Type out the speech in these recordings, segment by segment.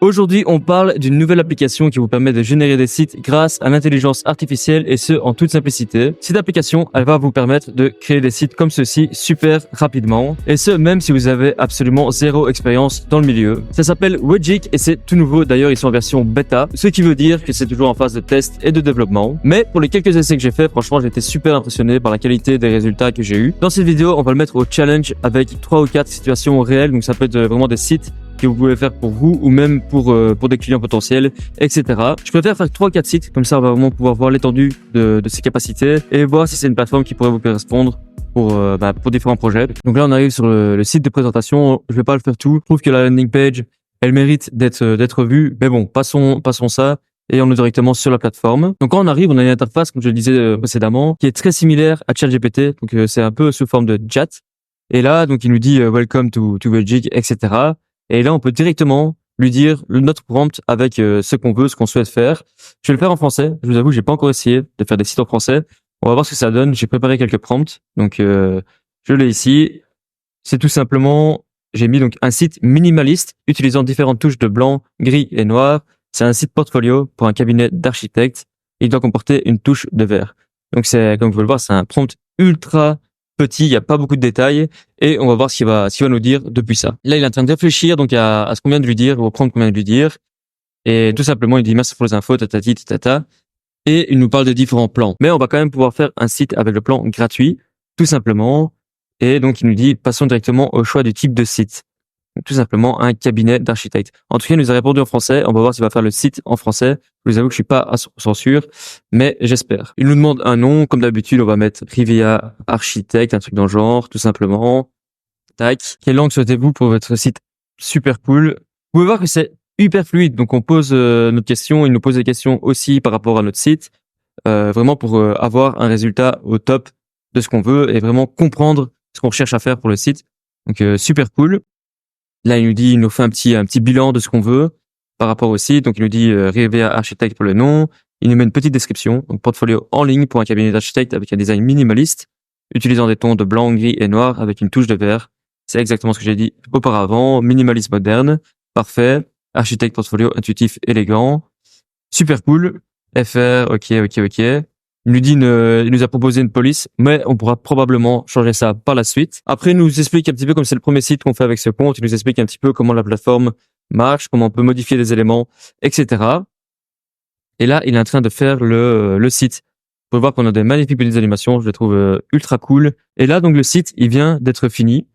Aujourd'hui, on parle d'une nouvelle application qui vous permet de générer des sites grâce à l'intelligence artificielle et ce, en toute simplicité. Cette application, elle va vous permettre de créer des sites comme ceci super rapidement et ce, même si vous avez absolument zéro expérience dans le milieu. Ça s'appelle Webjik et c'est tout nouveau. D'ailleurs, ils sont en version bêta, ce qui veut dire que c'est toujours en phase de test et de développement. Mais pour les quelques essais que j'ai fait, franchement, j'ai été super impressionné par la qualité des résultats que j'ai eu. Dans cette vidéo, on va le mettre au challenge avec 3 ou 4 situations réelles. Donc ça peut être vraiment des sites que vous pouvez faire pour vous ou même pour des clients potentiels, etc. Je préfère faire 3 ou 4 sites, comme ça on va vraiment pouvoir voir l'étendue de ses capacités et voir si c'est une plateforme qui pourrait vous correspondre pour différents projets. Donc là on arrive sur le site de présentation, je vais pas le faire tout, je trouve que la landing page elle mérite d'être vue, mais bon, passons ça et on est directement sur la plateforme. Donc quand on arrive, on a une interface, comme je le disais précédemment, qui est très similaire à ChatGPT, donc c'est un peu sous forme de chat. Et là, donc il nous dit welcome to Webjik, etc. Et là, on peut directement lui dire notre prompt avec ce qu'on veut, ce qu'on souhaite faire. Je vais le faire en français. Je vous avoue, j'ai pas encore essayé de faire des sites en français. On va voir ce que ça donne. J'ai préparé quelques prompts. Donc, je l'ai ici. C'est tout simplement, j'ai mis donc un site minimaliste utilisant différentes touches de blanc, gris et noir. C'est un site portfolio pour un cabinet d'architectes. Il doit comporter une touche de vert. Donc, c'est, comme vous pouvez le voir, c'est un prompt ultra petit, il n'y a pas beaucoup de détails et on va voir ce qu'il va nous dire depuis ça. Là, il est en train de réfléchir donc à ce qu'on vient de lui dire, au prompt qu'on vient de lui dire et tout simplement, il dit merci pour les infos, tatati, tatata et il nous parle de différents plans. Mais on va quand même pouvoir faire un site avec le plan gratuit, tout simplement et donc il nous dit passons directement au choix du type de site. Donc, tout simplement un cabinet d'architecte. En tout cas, il nous a répondu en français. On va voir s'il va faire le site en français. Je vous avoue que je suis pas à 100% sûr, mais j'espère. Il nous demande un nom. Comme d'habitude, on va mettre Rivia Architecte, un truc dans le genre, tout simplement. Tac. Quelle langue souhaitez-vous pour votre site? Super cool. Vous pouvez voir que c'est hyper fluide. Donc, on pose notre question. Il nous pose des questions aussi par rapport à notre site. Vraiment pour avoir un résultat au top de ce qu'on veut et vraiment comprendre ce qu'on cherche à faire pour le site. Donc, super cool. Là, il nous fait un petit bilan de ce qu'on veut par rapport au site. Donc, il nous dit Rivia Architecte pour le nom. Il nous met une petite description. Donc, portfolio en ligne pour un cabinet d'architecte avec un design minimaliste, utilisant des tons de blanc, gris et noir avec une touche de vert. C'est exactement ce que j'ai dit auparavant. Minimaliste moderne. Parfait. Architecte portfolio intuitif, élégant. Super cool. FR, ok. Il nous a proposé une police, mais on pourra probablement changer ça par la suite. Après, il nous explique un petit peu, comme c'est le premier site qu'on fait avec ce compte, il nous explique un petit peu comment la plateforme marche, comment on peut modifier des éléments, etc. Et là, il est en train de faire le site. Vous pouvez voir qu'on a des magnifiques petites animations, je les trouve ultra cool. Et là, donc, le site, il vient d'être fini.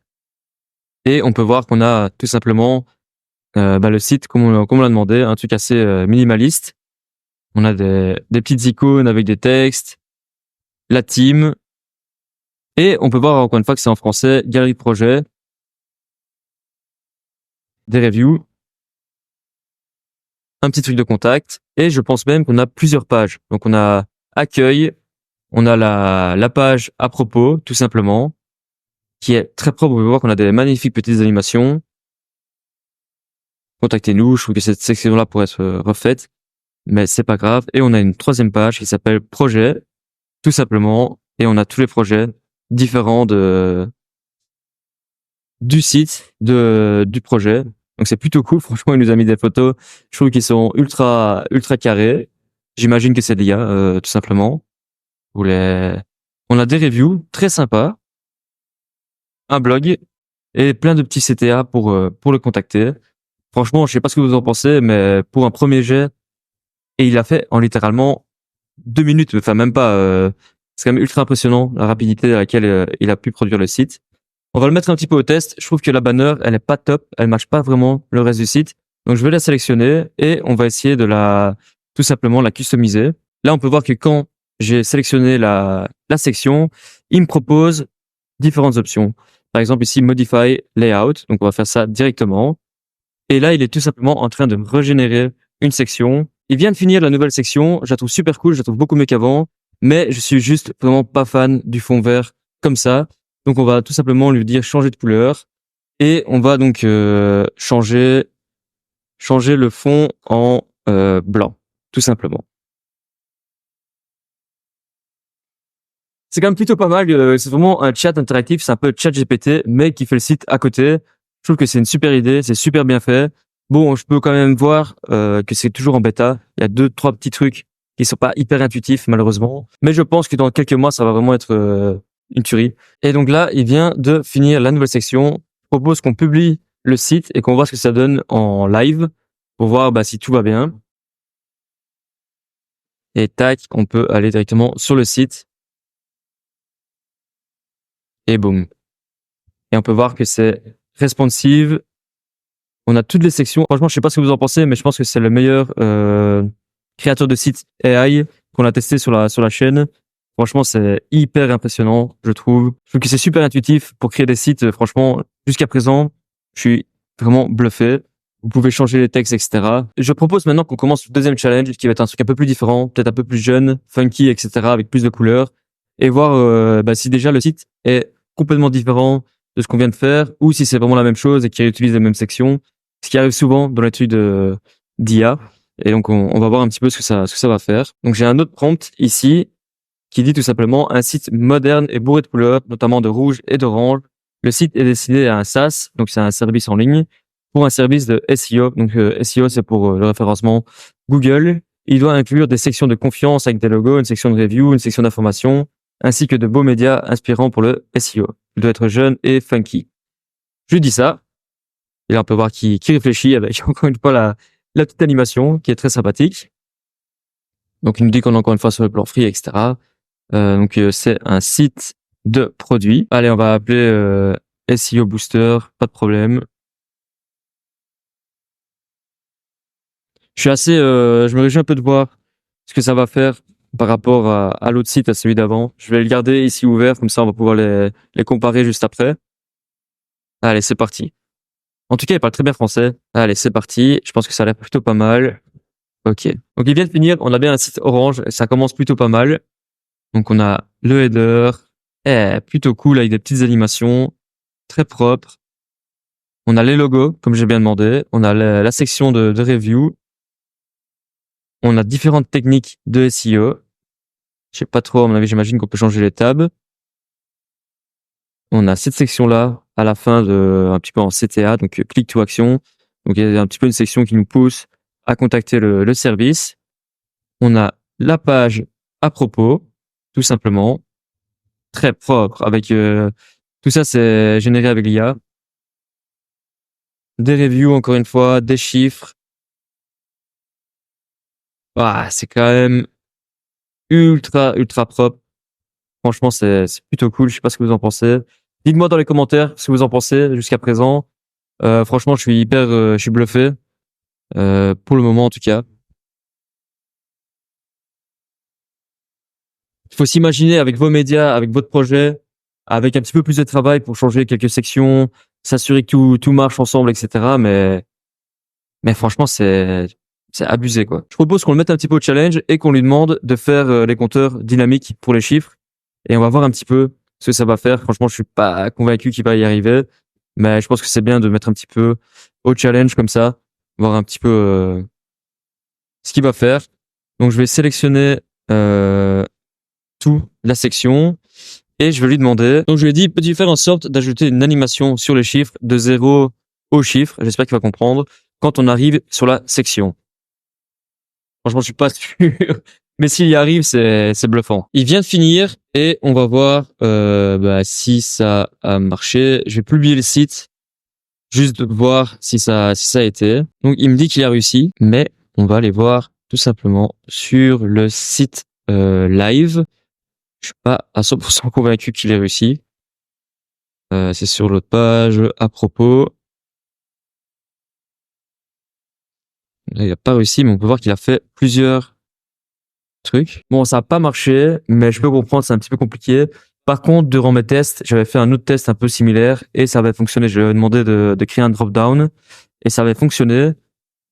Et on peut voir qu'on a tout simplement le site, comme on l'a demandé, un truc assez minimaliste. On a des petites icônes avec des textes, la team, et on peut voir encore une fois que c'est en français, galerie de projet, des reviews, un petit truc de contact, et je pense même qu'on a plusieurs pages. Donc on a accueil, on a la page à propos, tout simplement, qui est très propre. Vous pouvez voir qu'on a des magnifiques petites animations. Contactez-nous, je trouve que cette section-là pourrait être refaite. Mais c'est pas grave. Et on a une troisième page qui s'appelle projet, tout simplement. Et on a tous les projets différents du site, du projet. Donc c'est plutôt cool. Franchement, il nous a mis des photos. Je trouve qu'ils sont ultra carrés. J'imagine que c'est l'IA, tout simplement. On a des reviews très sympas. Un blog et plein de petits CTA pour le contacter. Franchement, je sais pas ce que vous en pensez, mais pour un premier jet, et il l'a fait en littéralement 2 minutes, enfin même pas. C'est quand même ultra impressionnant la rapidité à laquelle il a pu produire le site. On va le mettre un petit peu au test. Je trouve que la banner, elle est pas top, elle matche pas vraiment le reste du site. Donc je vais la sélectionner et on va essayer de tout simplement la customiser. Là, on peut voir que quand j'ai sélectionné la section, il me propose différentes options. Par exemple ici, Modify Layout. Donc on va faire ça directement. Et là, il est tout simplement en train de me régénérer une section. Il vient de finir la nouvelle section. Je la trouve super cool. Je la trouve beaucoup mieux qu'avant. Mais je suis juste vraiment pas fan du fond vert comme ça. Donc, on va tout simplement lui dire changer de couleur. Et on va donc changer le fond en blanc, tout simplement. C'est quand même plutôt pas mal. C'est vraiment un chat interactif. C'est un peu ChatGPT, mais qui fait le site à côté. Je trouve que c'est une super idée. C'est super bien fait. Bon, je peux quand même voir que c'est toujours en bêta. Il y a 2-3 petits trucs qui sont pas hyper intuitifs malheureusement, mais je pense que dans quelques mois ça va vraiment être une tuerie. Et donc là, il vient de finir la nouvelle section. Je propose qu'on publie le site et qu'on voit ce que ça donne en live pour voir si tout va bien. Et tac, on peut aller directement sur le site. Et boum. Et on peut voir que c'est responsive. On a toutes les sections. Franchement, je sais pas ce que vous en pensez, mais je pense que c'est le meilleur créateur de site AI qu'on a testé sur la chaîne. Franchement, c'est hyper impressionnant, je trouve. Je trouve que c'est super intuitif pour créer des sites. Franchement, jusqu'à présent, je suis vraiment bluffé. Vous pouvez changer les textes, etc. Je propose maintenant qu'on commence le deuxième challenge, qui va être un truc un peu plus différent, peut-être un peu plus jeune, funky, etc., avec plus de couleurs, et voir si déjà le site est complètement différent de ce qu'on vient de faire, ou si c'est vraiment la même chose et qu'il utilise les mêmes sections, ce qui arrive souvent dans l'étude d'IA. Et donc, on va voir un petit peu ce que ça va faire. Donc, j'ai un autre prompt ici qui dit tout simplement un site moderne et bourré de couleurs, notamment de rouge et d'orange. Le site est destiné à un SaaS, donc c'est un service en ligne, pour un service de SEO. Donc SEO, c'est pour le référencement Google. Il doit inclure des sections de confiance avec des logos, une section de review, une section d'information, ainsi que de beaux médias inspirants pour le SEO. Il doit être jeune et funky. Je lui dis ça. Et là, on peut voir qui réfléchit avec encore une fois la petite animation qui est très sympathique. Donc, il nous dit qu'on est encore une fois sur le plan free, etc. Donc, c'est un site de produits. Allez, on va appeler SEO Booster, pas de problème. Je me réjouis un peu de voir ce que ça va faire par rapport à l'autre site, à celui d'avant. Je vais le garder ici ouvert, comme ça on va pouvoir les comparer juste après. Allez, c'est parti. En tout cas, il parle très bien français. Allez, c'est parti. Je pense que ça a l'air plutôt pas mal. Ok. Donc, il vient de finir. On a bien un site orange. Ça commence plutôt pas mal. Donc, on a le header. Plutôt cool avec des petites animations. Très propre. On a les logos, comme j'ai bien demandé. On a la section de review. On a différentes techniques de SEO. Je sais pas trop, à mon avis, j'imagine qu'on peut changer les tabs. On a cette section-là, à la fin un petit peu en CTA, donc click to action. Donc, il y a un petit peu une section qui nous pousse à contacter le service. On a la page à propos, tout simplement. Très propre, avec tout ça, c'est généré avec l'IA. Des reviews, encore une fois, des chiffres. C'est quand même ultra, ultra propre. Franchement, c'est plutôt cool. Je sais pas ce que vous en pensez. Dites-moi dans les commentaires ce que vous en pensez jusqu'à présent. Franchement, je suis bluffé. Pour le moment, en tout cas. Il faut s'imaginer avec vos médias, avec votre projet, avec un petit peu plus de travail pour changer quelques sections, s'assurer que tout marche ensemble, etc. Mais franchement, c'est abusé, quoi. Je propose qu'on le mette un petit peu au challenge et qu'on lui demande de faire les compteurs dynamiques pour les chiffres. Et on va voir un petit peu ce que ça va faire. Franchement, je suis pas convaincu qu'il va y arriver, mais je pense que c'est bien de mettre un petit peu au challenge comme ça, voir un petit peu ce qu'il va faire. Donc, je vais sélectionner toute la section et je vais lui demander. Donc, je lui ai dit, peux-tu faire en sorte d'ajouter une animation sur les chiffres de 0 au chiffre? J'espère qu'il va comprendre quand on arrive sur la section. Franchement, je suis pas sûr. Mais s'il y arrive, c'est bluffant. Il vient de finir et on va voir si ça a marché. Je vais publier le site, juste voir si ça a été. Donc il me dit qu'il a réussi, mais on va aller voir tout simplement sur le site live. Je suis pas à 100% convaincu qu'il ait réussi. C'est sur l'autre page à propos. Là, il a pas réussi, mais on peut voir qu'il a fait plusieurs trucs. Bon, ça a pas marché, mais je peux comprendre, c'est un petit peu compliqué. Par contre, durant mes tests, j'avais fait un autre test un peu similaire et ça avait fonctionné. Je lui avais demandé de créer un drop-down et ça avait fonctionné.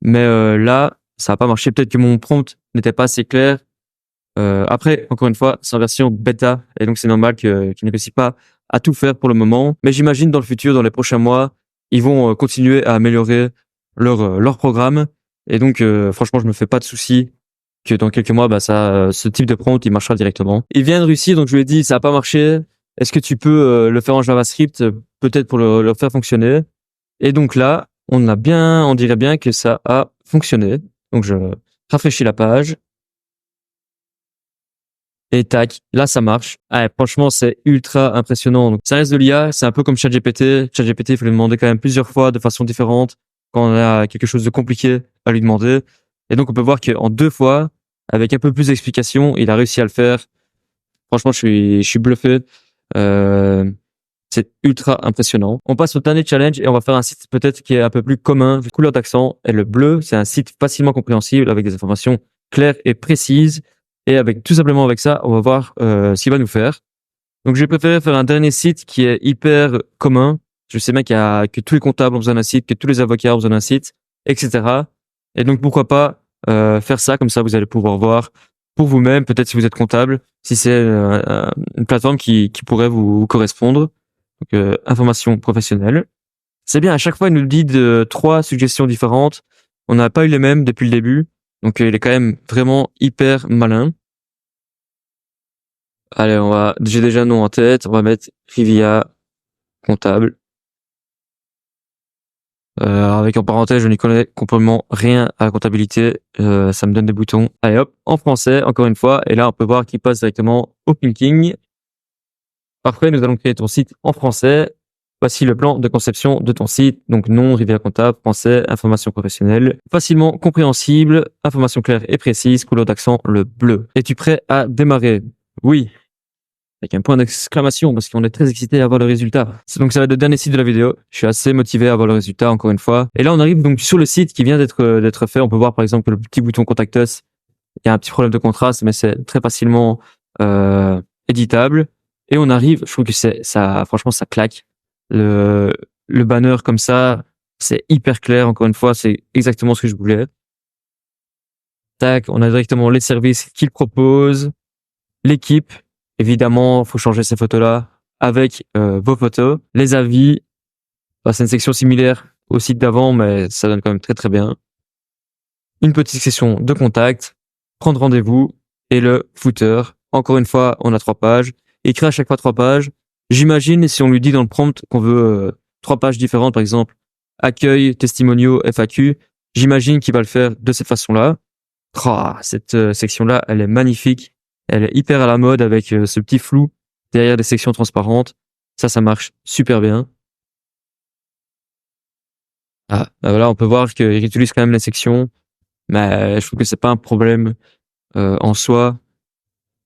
Mais là, ça a pas marché. Peut-être que mon prompt n'était pas assez clair. Après, encore une fois, c'est en version bêta et donc c'est normal qu'il ne réussisse pas à tout faire pour le moment. Mais j'imagine dans le futur, dans les prochains mois, ils vont continuer à améliorer leur programme. Et donc, franchement, je me fais pas de soucis que dans quelques mois, ce type de prompt, il marchera directement. Il vient de Russie, donc je lui ai dit, ça a pas marché. Est-ce que tu peux le faire en JavaScript, peut-être pour le faire fonctionner? Et donc là, on dirait bien que ça a fonctionné. Donc je rafraîchis la page. Et tac, là ça marche. Ah, franchement, c'est ultra impressionnant. Donc ça reste de l'IA, c'est un peu comme ChatGPT. ChatGPT, il faut lui demander quand même plusieurs fois de façon différente quand on a quelque chose de compliqué à lui demander. Et donc on peut voir qu'en 2 fois, avec un peu plus d'explication, il a réussi à le faire. Franchement, je suis bluffé. C'est ultra impressionnant. On passe au dernier challenge et on va faire un site peut-être qui est un peu plus commun. Couleur d'accent et le bleu, c'est un site facilement compréhensible avec des informations claires et précises. Et avec tout simplement avec ça, on va voir ce qu'il va nous faire. Donc j'ai préféré faire un dernier site qui est hyper commun. Je sais bien que tous les comptables ont besoin d'un site, que tous les avocats ont besoin d'un site, etc. Et donc pourquoi pas faire ça, comme ça vous allez pouvoir voir pour vous-même, peut-être si vous êtes comptable, si c'est une plateforme qui pourrait vous correspondre. Donc information professionnelle. C'est bien, à chaque fois il nous dit de 3 suggestions différentes. On n'a pas eu les mêmes depuis le début. Donc il est quand même vraiment hyper malin. Allez, j'ai déjà un nom en tête, on va mettre Rivia comptable. Avec en parenthèse, je n'y connais complètement rien à la comptabilité, ça me donne des boutons. Allez hop, en français, encore une fois, et là on peut voir qu'il passe directement au thinking. Parfait, nous allons créer ton site en français. Voici le plan de conception de ton site. Donc nom, Rivia comptable, français, information professionnelle, facilement compréhensible, information claire et précise, couleur d'accent le bleu. Es-tu prêt à démarrer? Oui. Avec un point d'exclamation parce qu'on est très excité à voir le résultat. Donc ça va être le dernier site de la vidéo. Je suis assez motivé à voir le résultat encore une fois. Et là on arrive donc sur le site qui vient d'être fait. On peut voir par exemple que le petit bouton Contact Us, il y a un petit problème de contraste, mais c'est très facilement éditable. Et on arrive, je trouve que ça, franchement ça claque. Le banner comme ça, c'est hyper clair. Encore une fois, c'est exactement ce que je voulais. Tac, on a directement les services qu'il propose, l'équipe. Évidemment, faut changer ces photos-là avec vos photos. Les avis, c'est une section similaire au site d'avant, mais ça donne quand même très très bien. Une petite section de contact, prendre rendez-vous et le footer. Encore une fois, on a 3 pages. Écrire à chaque fois 3 pages. J'imagine, si on lui dit dans le prompt qu'on veut 3 pages différentes, par exemple, accueil, testimoniaux, FAQ, j'imagine qu'il va le faire de cette façon-là. Cette section-là, elle est magnifique. Elle est hyper à la mode avec ce petit flou derrière des sections transparentes. Ça marche super bien. Voilà, on peut voir qu'il utilise quand même les sections, mais je trouve que c'est pas un problème en soi.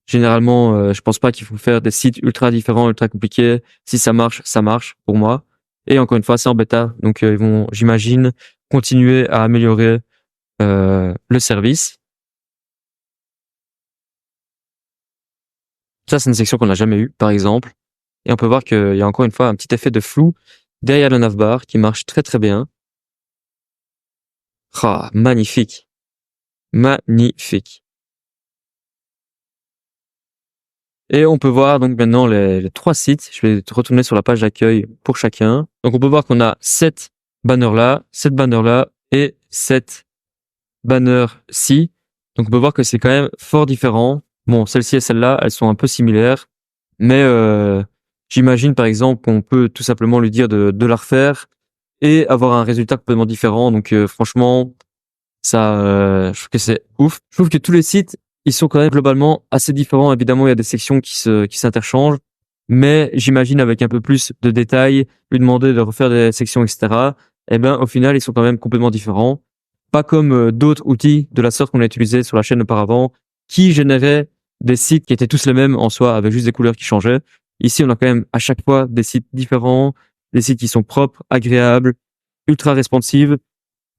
Généralement, je pense pas qu'il faut faire des sites ultra différents, ultra compliqués. Si ça marche pour moi. Et encore une fois, c'est en bêta, donc ils vont, j'imagine, continuer à améliorer le service. Ça, c'est une section qu'on n'a jamais eue, par exemple. Et on peut voir qu'il y a encore une fois un petit effet de flou derrière le navbar qui marche très très bien. Magnifique. Magnifique. Et on peut voir donc maintenant les 3 sites. Je vais retourner sur la page d'accueil pour chacun. Donc on peut voir qu'on a 7 banners là, 7 banners là et 7 banners-ci. Donc on peut voir que c'est quand même fort différent. Bon, celle-ci et celle-là, elles sont un peu similaires. Mais j'imagine par exemple qu'on peut tout simplement lui dire de la refaire et avoir un résultat complètement différent. Donc franchement, ça, je trouve que c'est ouf. Je trouve que tous les sites, ils sont quand même globalement assez différents. Évidemment, il y a des sections qui s'interchangent. Mais j'imagine avec un peu plus de détails, lui demander de refaire des sections, etc. Eh ben, au final, ils sont quand même complètement différents. Pas comme d'autres outils de la sorte qu'on a utilisés sur la chaîne auparavant, qui généraient des sites qui étaient tous les mêmes en soi, avec juste des couleurs qui changeaient. Ici, on a quand même à chaque fois des sites différents, des sites qui sont propres, agréables, ultra responsives.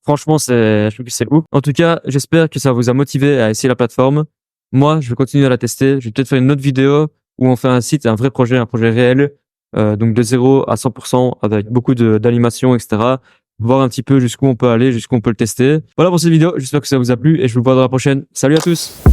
Franchement, je trouve que c'est ouf. En tout cas, j'espère que ça vous a motivé à essayer la plateforme. Moi, je vais continuer à la tester. Je vais peut-être faire une autre vidéo où on fait un site, un vrai projet, un projet réel, donc de 0 à 100% avec beaucoup d'animation, etc. Voir un petit peu jusqu'où on peut aller, jusqu'où on peut le tester. Voilà pour cette vidéo. J'espère que ça vous a plu et je vous vois dans la prochaine. Salut à tous!